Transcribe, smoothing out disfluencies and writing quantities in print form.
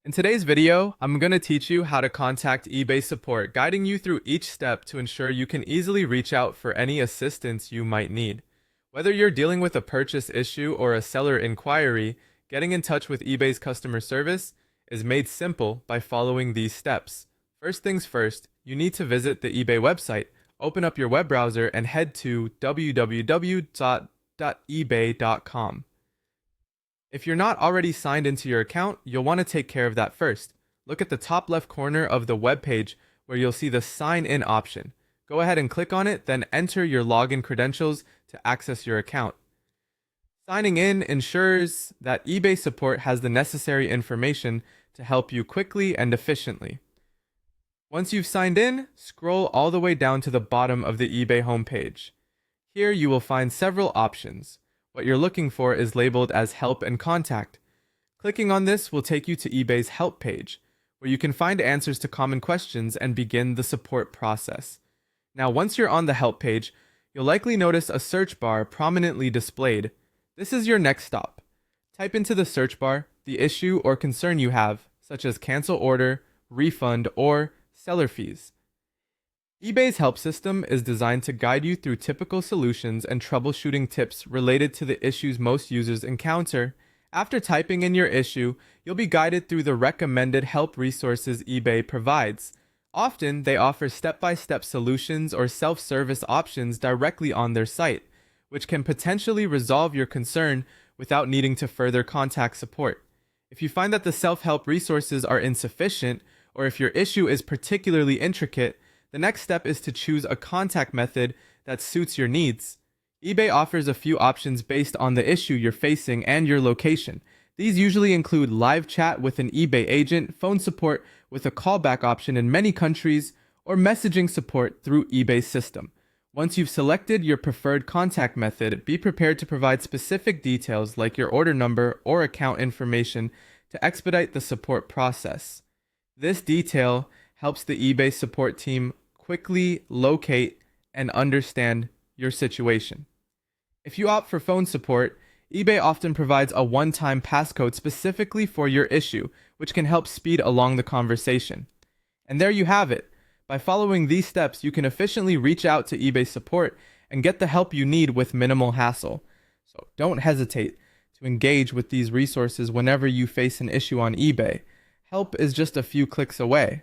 In today's video, I'm going to teach you how to contact eBay support, guiding you through each step to ensure you can easily reach out for any assistance you might need. Whether you're dealing with a purchase issue or a seller inquiry, getting in touch with eBay's customer service is made simple by following these steps. First things first, you need to visit the eBay website, open up your web browser, and head to www.ebay.com. If you're not already signed into your account, you'll want to take care of that first. Look at the top left corner of the web page where you'll see the sign in option. Go ahead and click on it, then enter your login credentials to access your account. Signing in ensures that eBay support has the necessary information to help you quickly and efficiently. Once you've signed in, scroll all the way down to the bottom of the eBay homepage. Here you will find several options. What you're looking for is labeled as Help and Contact. Clicking on this will take you to eBay's Help page, where you can find answers to common questions and begin the support process. Now, once you're on the Help page, you'll likely notice a search bar prominently displayed. This is your next stop. Type into the search bar the issue or concern you have, such as cancel order, refund, or seller fees. eBay's help system is designed to guide you through typical solutions and troubleshooting tips related to the issues most users encounter. After typing in your issue, you'll be guided through the recommended help resources eBay provides. Often, they offer step-by-step solutions or self-service options directly on their site, which can potentially resolve your concern without needing to further contact support. If you find that the self-help resources are insufficient, or if your issue is particularly intricate, the next step is to choose a contact method that suits your needs. eBay offers a few options based on the issue you're facing and your location. These usually include live chat with an eBay agent, phone support with a callback option in many countries, or messaging support through eBay's system. Once you've selected your preferred contact method, be prepared to provide specific details like your order number or account information to expedite the support process. This detail helps the eBay support team quickly locate and understand your situation. If you opt for phone support, eBay often provides a one-time passcode specifically for your issue, which can help speed along the conversation. And there you have it. By following these steps, you can efficiently reach out to eBay support and get the help you need with minimal hassle. So don't hesitate to engage with these resources whenever you face an issue on eBay. Help is just a few clicks away.